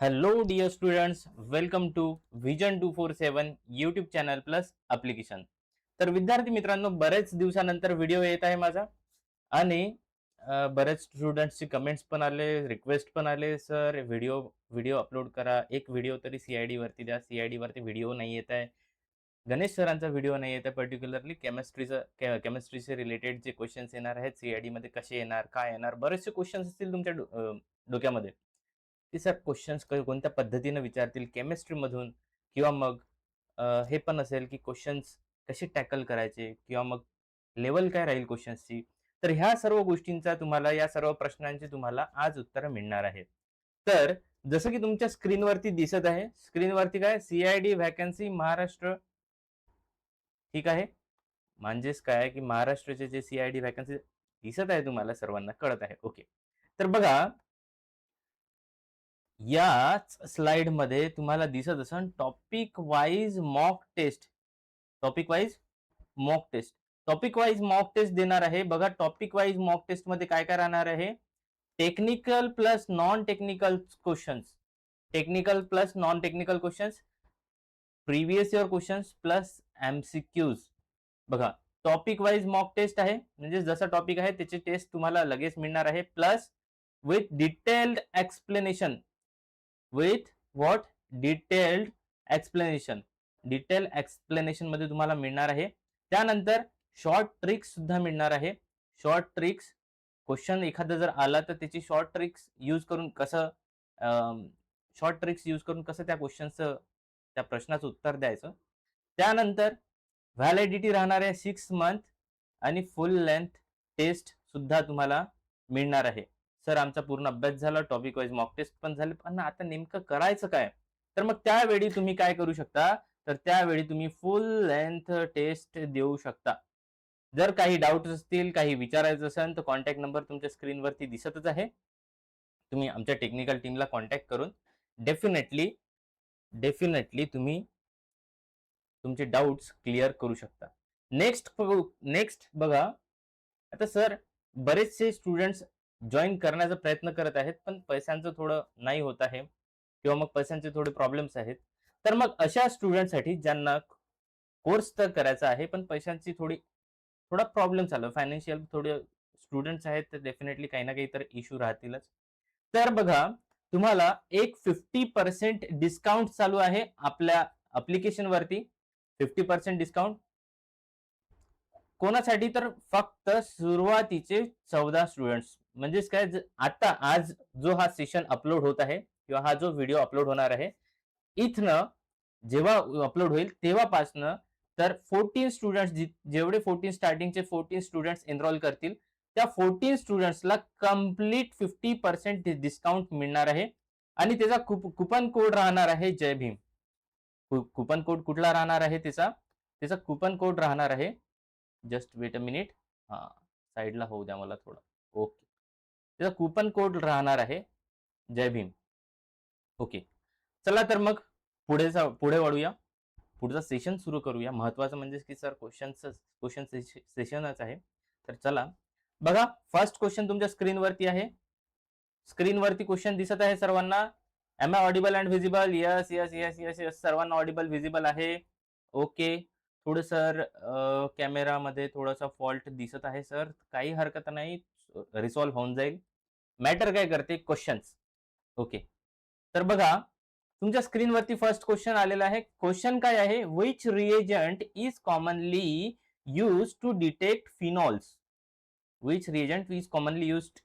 Hello dear students, welcome to vision 247 YouTube channel plus application. तर विद्यार्थी मित्रांनो, बरेच दिवसानंतर व्हिडिओ येत आहे माझा. आणि बरेच स्टुडंट्सची कमेंट्स पण आले, रिक्वेस्ट पण आले, सर व्हिडिओ व्हिडिओ अपलोड करा, एक व्हिडिओ तरी CID वरती द्या. CID वरती व्हिडिओ नाही येत आहे. गणेश सरांचा व्हिडिओ नाही येत आहे. पर्टिक्युलरली केमिस्ट्रीचे रिलेटेड जे क्वेश्चन्स येणार आहेत, CID मध्ये कसे येणार, काय येणार, बरेचसे क्वेश्चन्स असतील तुमच्या डोक्यामध्ये. ते सर क्वेश्चन्स कोणत्या पद्धतीने विचारतील केमिस्ट्रीमधून, किंवा मग हे पण असेल की क्वेश्चन्स कसे टॅकल करायचे, किंवा मग लेवल काय राहील क्वेश्चन्सची. तर ह्या सर्व गोष्टींचा तुम्हाला, या सर्व प्रश्नांची तुम्हाला आज उत्तरं मिळणार आहेत. तर जसं की तुमच्या स्क्रीनवरती दिसत आहे, स्क्रीनवरती काय CID व्हॅकन्सी महाराष्ट्र, ठीक आहे. म्हणजेच काय आहे की महाराष्ट्राचे जे CID व्हॅकन्सी दिसत आहे, तुम्हाला सर्वांना कळत आहे. ओके. तर बघा, याच स्लाइडमध्ये तुम्हाला दिसत असेल topic wise mock test. Topic wise mock test. Topic wise mock test देणार आहे. बघा, टॉपिक वाईज मॉक टेस्टमध्ये काय-काय राहणार आहे? Technical plus non technical questions. Technical plus non technical questions, previous year questions plus MCQs. बघा, टॉपिक वाईज मॉक टेस्ट आहे, म्हणजे जसा टॉपिक आहे त्याची टेस्ट तुम्हाला लगेच मिळणार आहे, plus with detailed explanation. With what? Detailed explanation. Detail explanation मध्ये तुम्हाला मिळणार आहे. त्यानंतर शॉर्ट ट्रिक्स सुद्धा मिळणार आहे. शॉर्ट ट्रिक्स, क्वेश्चन एखादा जर आला तर त्याची शॉर्ट ट्रिक्स यूज करून कसं त्या क्वेश्चनचं, त्या प्रश्नाचं उत्तर द्यायचं. त्यानंतर व्हॅलिडिटी राहणार आहे 6 मंथ, आणि फुल लेंथ टेस्ट सुद्धा तुम्हाला मिळणार आहे. सर आमचा पूर्ण अभ्यास झाला, टॉपिक वाईज मॉक टेस्ट पण झाले, पण आता नेमकं करायचं काय? तर मग त्यावेळी तुम्ही काय करू शकता? तर त्यावेळी तुम्ही फुल लेंथ टेस्ट देऊ शकता. जर काही डाउट्स असतील, काही विचारायचं असेल, तर कॉन्टॅक्ट नंबर तुमच्या स्क्रीनवरती दिसतच आहे. तुम्ही आमच्या टेक्निकल टीमला कॉन्टॅक्ट करून डेफिनेटली डेफिनेटली तुम्ही तुमचे डाउट्स क्लिअर करू शकता. नेक्स्ट बघा, आता सर बरेचसे स्टुडंट्स जॉइन करण्याचा प्रयत्न करत आहेत, पण पैशांचं थोडं नाही होत आहे, किंवा मग पैशांचे थोडे प्रॉब्लेम्स आहेत. तर मग अशा स्टुडंटसाठी ज्यांना कोर्स तर करायचा आहे, पण पैशांची थोडा प्रॉब्लेम चालू, फायनान्शियल थोडे स्टुडंट्स आहेत, तर डेफिनेटली काही ना काही तर इश्यू राहतीलच. तर बघा, तुम्हाला एक 50% डिस्काउंट चालू आहे आपल्या ॲप्लिकेशनवरती. 50% डिस्काउंट कोणासाठी? तर फक्त सुरुवातीचे 14 स्टुडंट्स. म्हणजेच काय, आता आज जो हा सेशन अपलोड होत आहे, किंवा हा जो व्हिडिओ अपलोड होणार आहे, इथनं जेव्हा अपलोड होईल तेव्हापासनं, तर 14 स्टुडंट्स, जेवढे 14 स्टार्टिंगचे 14 स्टुडंट्स एनरोल करतील, त्या 14 स्टुडंट्सला कंप्लीट 50% डिस्काउंट मिळणार आहे. आणि त्याचा कुपन कोड राहणार आहे जय भीम. कुपन कोड कुठला राहणार आहे त्याचा? त्याचा कुपन कोड राहणार आहे, जस्ट वेट अ मिनिट. हां, साइडला होऊ द्या मला थोडं. ओके. त्याचा कुपन कोड राहणार आहे जय भीम. ओके. चला तर मग पुढे वळूया. पुढचा सेशन सुरू करूया. महत्त्वाचं म्हणजे की सर क्वेश्चन सेशनच आहे. तर चला. बघा, फर्स्ट क्वेश्चन तुमच्या स्क्रीनवरती आहे. स्क्रीनवरती क्वेश्चन दिसत आहे सर्वांना. Am I audible and visible? Yes, yes, yes, yes, yes. सर्वांना ऑडिबल व्हिजिबल आहे. ओके. थोडं सर कॅमेरामध्ये थोडासा फॉल्ट दिसत आहे सर. काही हरकत नाही. रिसॉल्व्ह होऊन जाईल. मॅटर काय करते? क्वेश्चन्स. ओके. तर बघा, तुमच्या स्क्रीनवरती फर्स्ट क्वेश्चन आलेला आहे. क्वेश्चन काय आहे? Which reagent is commonly used to detect phenols? Which reagent is commonly used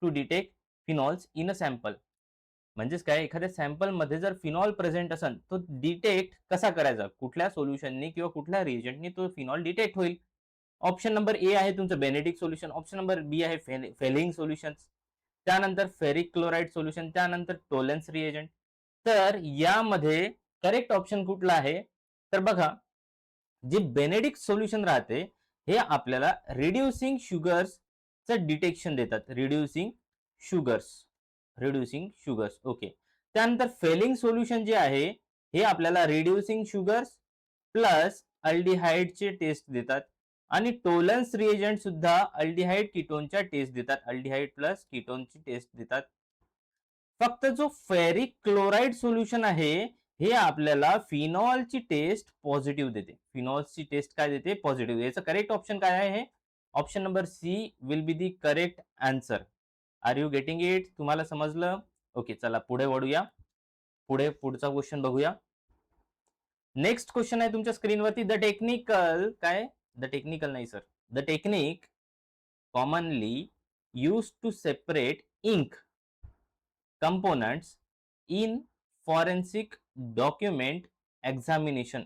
to detect phenols in a sample? म्हणजेच काय, एखाद्या सॅम्पलमध्ये जर फिनॉल प्रेझेंट असेल, तो डिटेक्ट कसा करायचा? कुठल्या सोल्युशननी किंवा कुठल्या रिएजंटनी तो फिनॉल डिटेक्ट होईल? ऑप्शन नंबर ए आहे तुमचं बेनेडिक्ट सोल्युशन. ऑप्शन नंबर बी आहे फेलिंग सोल्युशन. त्यानंतर फेरिक क्लोराईड सोल्युशन. त्यानंतर टोलेन्स रिएजंट. तर यामध्ये करेक्ट ऑप्शन कुठला आहे? तर बघा, जे बेनेडिक्ट सोल्युशन राहते, हे आपल्याला रिड्युसिंग शुगर्सचं डिटेक्शन देतात. Reducing sugars. ओके. त्यानंतर फेलिंग सोल्युशन जे आहे, हे आपल्याला रिड्युसिंग शुगर्स प्लस अल्डिहाइडचे टेस्ट देतात. आणि टोलन्स रिएजंट सुद्धा अल्डिहाइड कीटोनच्या टेस्ट देतात. अल्डिहाइड प्लस कीटोनची टेस्ट देतात. फक्त जो फेरिक क्लोराईड सोल्युशन आहे हे आपल्याला फिनॉलची टेस्ट पॉझिटिव्ह देते. फिनॉलची टेस्ट काय देते? पॉझिटिव्ह. याचं करेक्ट ऑप्शन काय आहे? Option number C will be the correct answer. Are you getting it? तुम्हाला समजलं? ओके, चला पुढे वळूया. पुढचा क्वेश्चन बघूया. नेक्स्ट क्वेश्चन आहे तुमच्या स्क्रीनवरती. द टेक्निकल काय? द टेक्निकल नाही sir. The technique commonly used to separate ink components in forensic document examination.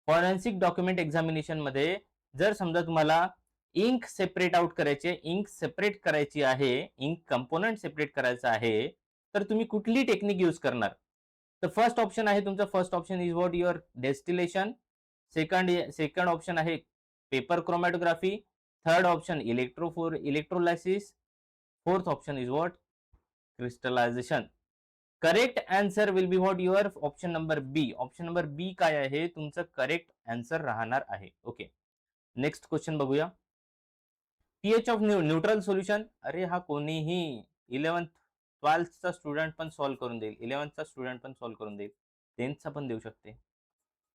Forensic document examination मध्ये जर समजा तुम्हाला इंक सेपरेट आउट करायचे, इंक सेपरेट करायची आहे, इंक कंपोनंट सेपरेट करायचा आहे, तर तुम्ही कुठली टेक्निक यूज करणार? तर फर्स्ट ऑप्शन आहे तुमचा, first option is what your distillation. Second option आहे paper chromatography. Third option electrolysis. Fourth option is what? Crystallisation. Correct answer will be what your option number B. Option number B काय आहे? तुमचं correct answer राहणार आहे. Okay, next question बघूया. PH of neutral solution. अरे हा कोणीही 11th-12th student पण सॉल्व्ह करून देईल. 11th स्टुडंट पण सॉल्व्ह करून देईल. 10th पण देऊ शकते.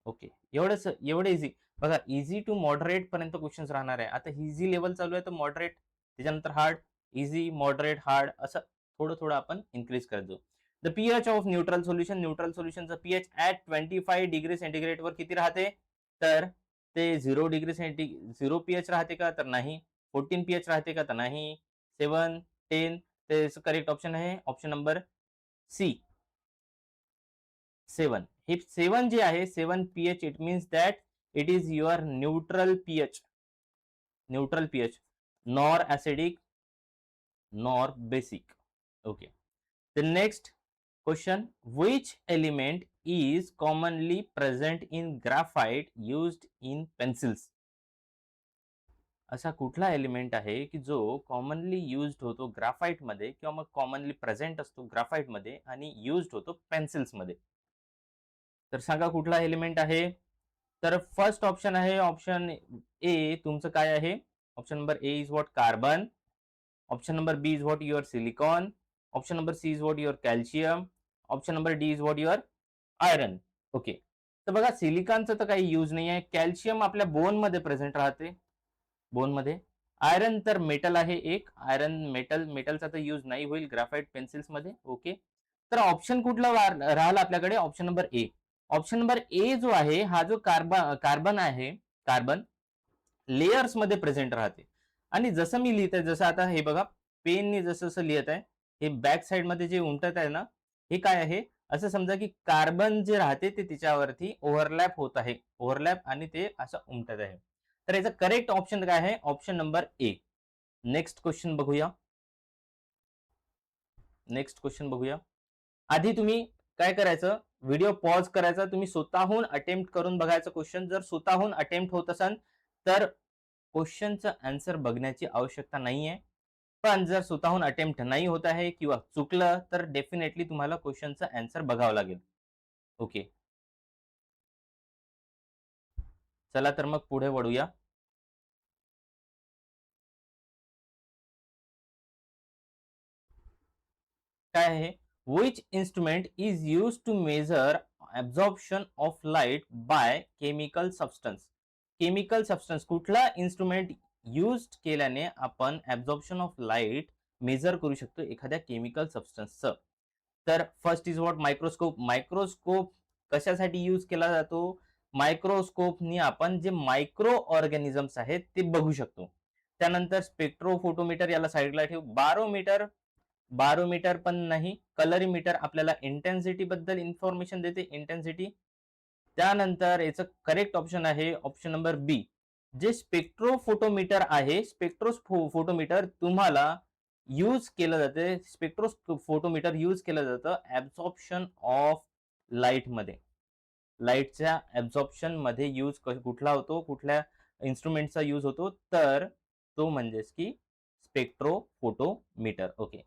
ओके, एवढं इझी. बघा, इझी टू मॉडरेट पर्यंत क्वेश्चन्स राहणार आहे. आता इझी लेवल चालू आहे तर मॉडरेट, त्याच्यानंतर हार्ड, इझी, मॉडरेट, हार्ड, असं थोडं थोडं आपण इन्क्रीज करत जाऊ. The pH of neutral solution. Neutral सोल्युशनचं पीएच ऍट 25 डिग्री सेंटीग्रेड वर किती राहते? तर ते 0 पीएच राहते का? तर नाही. 14 पीएच राहते का? तर नाही. 7, 10. ते करेक्ट ऑप्शन आहे ऑप्शन नंबर सी, 7. हे 7 जे आहे 7 pH, it means that it is your neutral pH. Neutral pH, nor acidic, nor basic. Okay. The next question, which element is commonly present in graphite used in pencils? असा कुठला element आहे की जो commonly used होतो graphite मध्ये, किंवा मग commonly present असतो ग्राफाइट मध्ये आणि युज्ड होतो पेन्सिल्स मध्ये? तर सांगा कुठला एलिमेंट आहे? तर फर्स्ट ऑप्शन आहे ऑप्शन ए. तुमचं काय आहे? Option number A is what? Carbon. Option number B is what? Your silicon. Option number C is what? Your calcium. Option number D is what? Your iron. Okay, तर बघा सिलिकॉनचं तर काही use नाही आहे. Calcium आपल्या बोन मध्ये present राहते, bone मध्ये. आयरन तर मेटल आहे एक, आयरन मेटलचा तर यूज नाही होईल ग्राफाइट पेन्सिल्स मध्ये. ओके, तर ऑप्शन कुठला राहिला आपल्याकडे? ऑप्शन नंबर ए. ऑप्शन नंबर ए जो आहे हा जो कार्बन आहे, कार्बन लेयर्स मध्ये प्रेझेंट राहते. आणि जसं मी लिहित आहे, जसं आता हे बघा पेननी जसं जसं लिहित आहे, हे बॅक साइड मध्ये जे उमटत आहे ना, हे काय आहे? असं समजा की कार्बन जे राहते ते तिच्यावरती ओव्हरलॅप होत आहे, ओव्हरलॅप, आणि ते असं उमटत आहे. तर याचा करेक्ट ऑप्शन काय आहे? ऑप्शन नंबर ए. नेक्स्ट क्वेश्चन बघूया. नेक्स्ट क्वेश्चन बघूया. आधी तुम्ही काय करायचं? व्हिडिओ पॉज करायचा, तुम्ही स्वतःहून अटेम्प्ट करून बघायचं क्वेश्चन. जर स्वतःहून अटेम्प्ट होत असेल तर क्वेश्चनचं आन्सर बघण्याची आवश्यकता नाहीये. पण जर स्वतःहून अटेम्प्ट नाही होत आहे किंवा चुकलं तर डेफिनेटली तुम्हाला क्वेश्चनचं आन्सर बघावं लागेल. ओके, चला तर मग पुढे वळूया. काय आहे? Which instrument is use to measure absorption of light by chemical substance? Chemical substance, कुठला इन्स्ट्रुमेंट यूज केल्याने आपण ऍब्झॉर्प्शन ऑफ लाईट मेजर करू शकतो एखाद्या केमिकल सबस्टन्सचं? तर first is what? Microscope. Microscope कशासाठी यूज केला जातो? मायक्रोस्कोपनी आपण जे मायक्रो ऑर्गॅनिझम्स आहेत ते बघू शकतो. त्यानंतर स्पेक्ट्रोफोटोमीटर, याला साईडला ठेवू. बारोमीटर, बारोमीटर पण नाही. कलरीमीटर आपल्याला इंटेन्सिटी बद्दल इन्फॉर्मेशन देते, इंटेन्सिटी. त्यानंतर याचं करेक्ट ऑप्शन आहे ऑप्शन नंबर बी. जे स्पेक्ट्रोफोटोमीटर आहे, स्पेक्ट्रोफोटोमीटर तुम्हाला यूज केलं जाते, स्पेक्ट्रोफोटोमीटर यूज केलं जातं ऍब्झॉर्प्शन ऑफ लाईट मध्ये. लाईटच्या ऍब्झॉर्प्शन मध्ये यूज कुठला होतो? कुठल्या इन्स्ट्रुमेंटचा यूज होतो? तर तो म्हणजेच की spectrophotometer. Okay.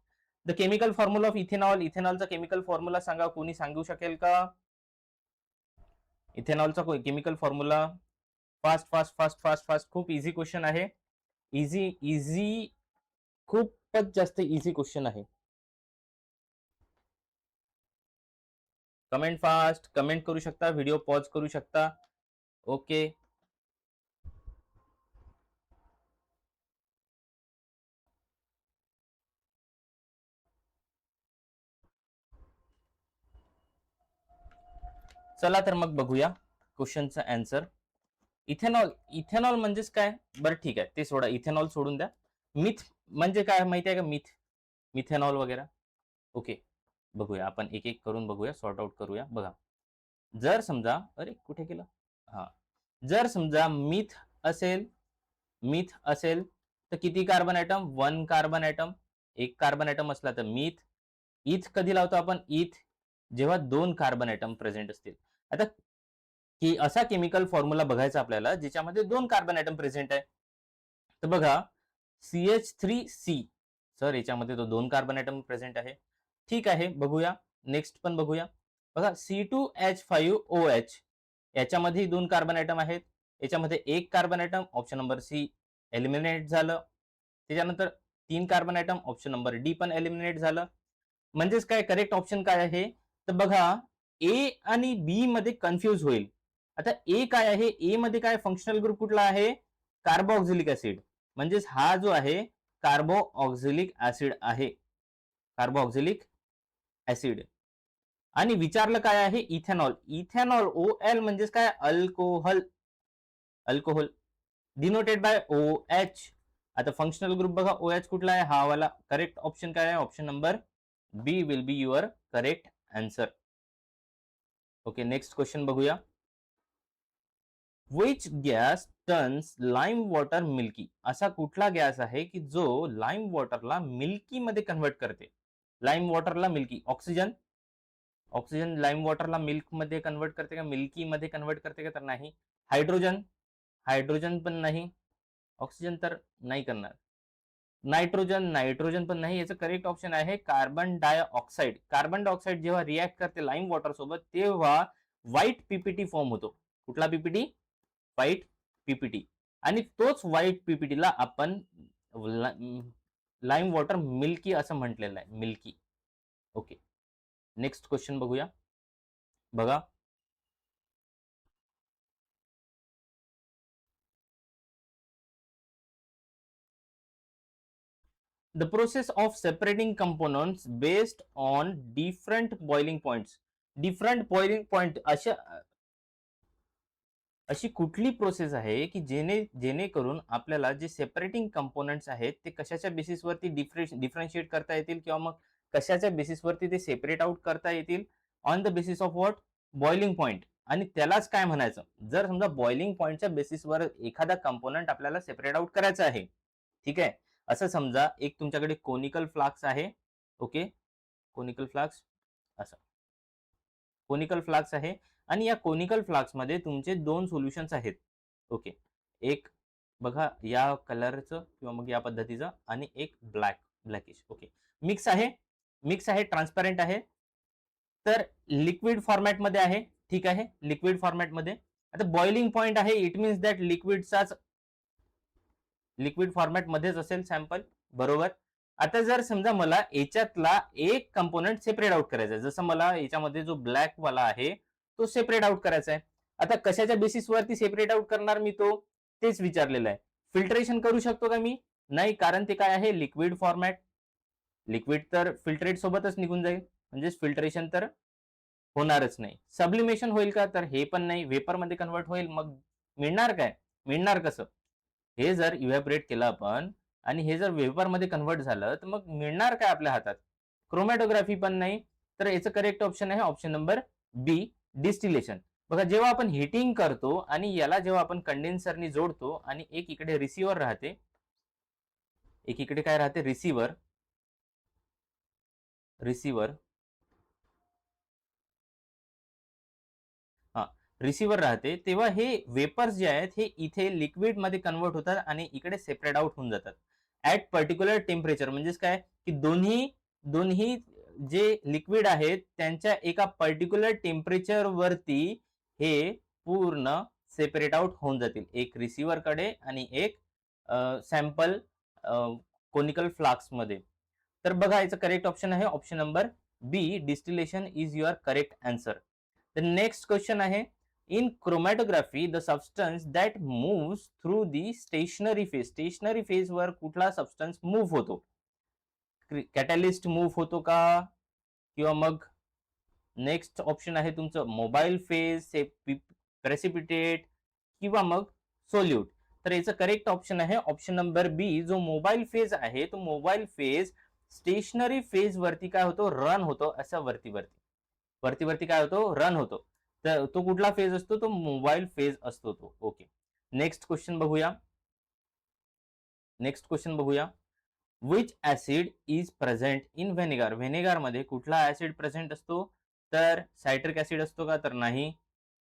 The chemical formula of ethanol. इथेनॉलचा केमिकल फॉर्म्युला सांगा, कोणी सांगू शकेल का? इथेनॉलचा chemical formula. Fast fast fast fast fast. खूप इझी क्वेश्चन आहे. इझी इझी, खूपच जास्त इझी क्वेश्चन आहे. कमेंट फास्ट, कमेंट करू शकता, व्हिडिओ पॉज करू शकता. ओके. चला तर मग बघूया क्वेश्चनचा आन्सर. इथेनॉल, इथेनॉल म्हणजेच काय? बरं ठीक आहे, ते सोडा, इथेनॉल सोडून द्या. मिथ म्हणजे काय माहिती आहे का? मिथेनॉल वगैरे. ओके, बघूया आपण एक एक करून बघूया, सॉर्ट आउट करूया. बघा, जर समजा, अरे कुठे गेलं? हा, जर समजा मिथ असेल तर किती कार्बन ॲटम? 1 carbon atom. एक कार्बन ॲटम असला तर मिथ. इथ कधी लावतो आपण? इथ जेव्हा 2 कार्बन ॲटम प्रेझेंट असतील. आता की असा केमिकल फॉर्म्युला बघायचा आपल्याला ज्याच्यामध्ये 2 कार्बन ॲटम प्रेझेंट आहे. तर बघा, CH3C, सर याच्यामध्ये तो 2 कार्बन ॲटम प्रेझेंट आहे. ठीक आहे, बघूया. नेक्स्ट पण बघूया. बघा, C2H5OH, याच्यामध्ये 2 कार्बन ॲटम आहेत. याच्यामध्ये 1 carbon atom, option number C eliminate झालं. त्याच्यानंतर 3 carbon atom, option number D पण एलिमिनेट झालं. म्हणजेच काय, करेक्ट ऑप्शन काय आहे? तर बघा, ए आणि बी मध्ये कन्फ्यूज होईल. आता ए काय आहे? ए मध्ये काय फंक्शनल ग्रुप कुठला आहे? Carboxylic acid. म्हणजेच हा जो आहे कार्बोऑक्झिलिक ऍसिड आहे. कार्बोऑक्झिलिक ऍसिड. आणि विचारलं काय आहे? इथेनॉल. इथेनॉल, ओ एल म्हणजेच काय? Alcohol. Alcohol denoted by O H. आता फंक्शनल ग्रुप बघा, ओ एच कुठला आहे? हा वाला. करेक्ट ऑप्शन काय आहे? Option number B will be your correct answer. Okay, next question बघूया. Which gas turns lime water milky? असा कुठला गॅस आहे की जो लाईम वॉटरला मिल्की मध्ये कन्वर्ट करते? लाईम वॉटरला मिल्की. ऑक्सिजन. ऑक्सिजन लाईम वॉटरला मिल्क मध्ये कन्वर्ट करते का? मिल्की मध्ये कन्वर्ट करते का? तर नाही. हायड्रोजन. हायड्रोजन पण नाही. ऑक्सिजन तर नाही करणार. नायट्रोजन. नायट्रोजन पण नाही. याचं करेक्ट ऑप्शन आहे कार्बन डायऑक्साइड. कार्बन डायऑक्साइड जेव्हा रिॲक्ट करते लाईम वॉटर सोबत तेव्हा व्हाईट पीपीटी फॉर्म होतो. कुठला पीपीटी? White PPT. आणि तोच व्हाईट पीपीटीला आपण लाईम वॉटर मिल्की असं म्हटलेलं आहे. मिल्की. ओके, नेक्स्ट क्वेश्चन बघूया. बघा, the process of separating components based on different boiling points. Different boiling point अशी कुठली प्रोसेस आहे की जेणेकरून आपल्याला जे सेपरेटिंग कंपोनेंट्स आहेत ते कशाच्या बेसिसवरती डिफरन्शिएट करता येतील, किंवा मग कशाच्या बेसिसवरती ते सेपरेट आउट करता येतील? On the basis of what? Boiling point. आणि त्यालाच काय म्हणायचं? जर समजा बॉइलिंग पॉइंटच्या बेसिसवर एखादा कंपोनंट आपल्याला सेपरेट आउट करायचा आहे, ठीक आहे, असं समजा एक तुमच्याकडे कोनिकल फ्लास्क आहे. ओके, कोनिकल फ्लास्क, असं कोनिकल फ्लास्क आहे. आणि या कोनिकल फ्लास्कमध्ये तुमचे 2 सोल्युशन्स आहेत. ओके, एक बघा या कलरचं किंवा मग या पद्धतीचं, आणि एक ब्लॅकिश. ओके, मिक्स आहे. मिक्स आहे, ट्रान्सपरंट आहे. तर लिक्विड फॉर्मॅटमध्ये आहे. ठीक आहे, लिक्विड फॉर्मॅटमध्ये. आता बॉइलिंग पॉइंट आहे, इट मीन्स दॅट लिक्विडचाच लिक्विड फॉर्मॅटमध्येच असेल सॅम्पल. बरोबर. आता जर समजा मला याच्यातला एक कंपोनंट सेपरेट आउट करायचा आहे, जसं मला याच्यामध्ये जो ब्लॅक वाला आहे तो सेपरेट आउट करायचा आहे. आता कशाच्या बेसिसवरती सेपरेट आउट करणार मी तो? तेच विचारलेलं आहे. फिल्ट्रेशन करू शकतो का मी? नाही, कारण ते काय आहे? Liquid format. लिक्विड तर फिल्ट्रेट सोबतच निघून जाईल, म्हणजेच फिल्ट्रेशन तर होणारच नाही. सब्लिमेशन होईल का? तर हे पण नाही. वेपरमध्ये कन्वर्ट होईल, मग मिळणार काय? मिळणार कसं? हे जर इव्हॅपोरेट केलं आपण आणि हे जर वेपरमध्ये कन्वर्ट झालं तर मग मिळणार काय आपल्या हातात? क्रोमॅटोग्राफी पण नाही. तर याचं करेक्ट ऑप्शन आहे ऑप्शन नंबर बी, डिस्टिलेशन. बघा, जेव्हा आपण हिटिंग करतो आणि याला जेव्हा आपण कंडेन्सरनी जोडतो आणि एक इकडे रिसिव्हर राहते, एक इकडे काय राहते? रिसिव्हर. रिसिव्हर. हां, रिसिव्हर राहते, तेव्हा हे वेपर्स जे आहेत हे इथे लिक्विडमध्ये कन्व्हर्ट होतात आणि इकडे सेपरेट आउट होऊन जातात. At particular temperature. म्हणजेच काय, की दोन्ही दोन्ही जे लिक्विड आहेत त्यांच्या एका पर्टिक्युलर टेम्परेचरवरती हे पूर्ण सेपरेट आउट होऊन जातील. एक रिसिव्हरकडे आणि एक सॅम्पल कोनिकल फ्लास्कमध्ये. तर बघा, याचं करेक्ट ऑप्शन आहे option number B distillation is your correct answer. The next question आहे, in chromatography the substance that moves through the stationary phase. Stationary phase वर कुठला सबस्टन्स मूव्ह होतो? कॅटॅलिस्ट मूव्ह होतो का? किंवा मग नेक्स्ट ऑप्शन आहे तुमचं मोबाईल फेज, प्रेसिपिटेट किंवा मग सोल्यूट. तर याचं करेक्ट ऑप्शन आहे ऑप्शन नंबर बी. जो मोबाईल फेज आहे तो मोबाईल फेज स्टेशनरी फेज वरती काय होतो? रन होतो. असं वरती वरती काय होतो? रन होतो. तर तो कुठला फेज असतो? तो मोबाईल फेज असतो तो. ओके. नेक्स्ट क्वेश्चन बघूया. Which acid is present in vinegar. Vinegar मध्ये कुठला ऍसिड प्रेझेंट असतो? तर सायट्रिक ऍसिड असतो का? तर नाही.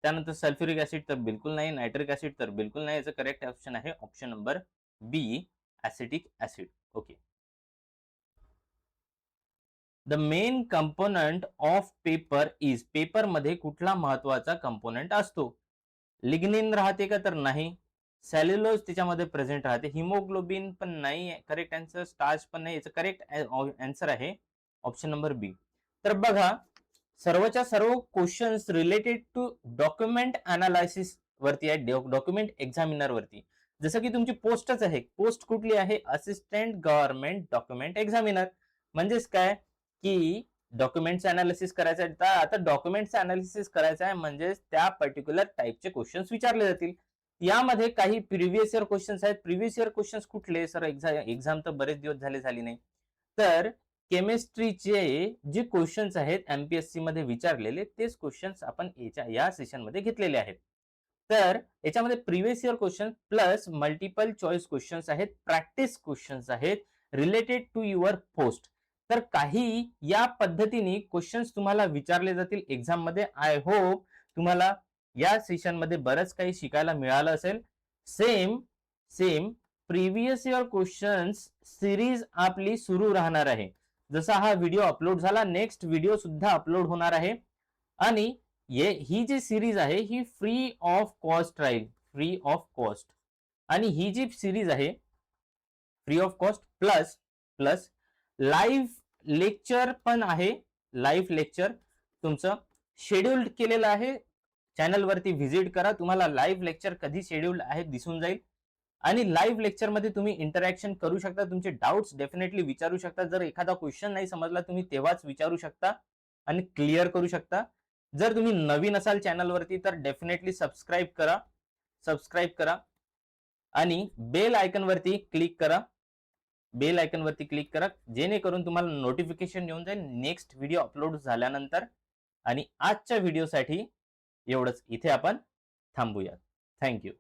त्यानंतर सल्फ्युरिक ऍसिड तर बिलकुल नाही. नायट्रिक ऍसिड तर बिलकुल नाही. याचं करेक्ट ऑप्शन आहे option number B, acetic acid. Okay. The main component of paper is. Paper मध्ये कुठला महत्वाचा कंपोनंट असतो? लिग्निन राहते का? तर नाही. सेल्युलोज त्याच्यामध्ये प्रेझेंट राहते. हिमोग्लोबिन पण नाही. Correct answer. स्टार्च पण नाही. याचं करेक्ट आन्सर आहे ऑप्शन नंबर बी. तर बघा, सर्वच्या सर्व questions related to document analysis वरती आहे, डॉक्युमेंट एक्झामिनर वरती. जसं की तुमची पोस्टच आहे. पोस्ट कुठली आहे? Assistant government document examiner. म्हणजेच काय की डॉक्युमेंटचं अनालिसिस करायचं आहे. तर आता डॉक्युमेंटचं अनालिसिस करायचं आहे म्हणजे त्या पर्टिक्युलर टाईपचे क्वेश्चन्स विचारले जातील. यामध्ये काही प्रिव्हियस इयर क्वेश्चन्स आहेत. प्रिव्हियस इयर क्वेश्चन्स कुठले? सर एक्झाम तर बरेच दिवस झाली नाही. तर केमिस्ट्रीचे जे क्वेश्चन्स आहेत एमपीएससी मध्ये विचारलेले तेच क्वेश्चन्स आपण या सेशन मध्ये घेतलेले आहेत. तर याच्यामध्ये previous year question plus multiple choice questions आहेत, प्रॅक्टिस क्वेश्चन्स आहेत रिलेटेड टू युअर पोस्ट. तर काही या पद्धतीने क्वेश्चन्स तुम्हाला विचारले जातील एक्झाम मध्ये. आय होप तुम्हाला या सेशन मध्ये बरंच काही शिकायला मिळालं असेल. Same previous year questions series आपली सुरू राहणार आहे. जसा हा व्हिडिओ अपलोड झाला, नेक्स्ट व्हिडिओ सुद्धा अपलोड होणार आहे. आणि ही जी सिरीज आहे ही फ्री ऑफ कॉस्ट राहील. Free of cost. आणि ही जी सिरीज आहे free of cost plus live lecture पण आहे. लाईव्ह लेक्चर तुमचं शेड्यूल्ड केलेलं आहे. चॅनल वरती व्हिजिट करा. तुम्हाला लाईव्ह लेक्चर कधी शेड्यूल्ड आहे दिसून जाईल. आणि लाईव्ह लेक्चर मध्ये तुम्ही इंटरॅक्शन करू शकता. तुमचे डाउट्स डेफिनेटली विचारू शकता. जर एखादा क्वेश्चन नाही समजला तुम्ही तेव्हाच विचारू शकता आणि क्लिअर करू शकता. जर तुम्ही नवीन असाल चॅनलवरती तर डेफिनेटली सबस्क्राईब करा आणि बेल आयकन वरती क्लिक करा. जेणेकरून तुम्हाला नोटिफिकेशन येऊन जाईल नेक्स्ट व्हिडिओ अपलोड झाल्यानंतर. आणि आजच्या व्हिडिओसाठी एवढंच. इथे आपण थांबूया. थँक्यू.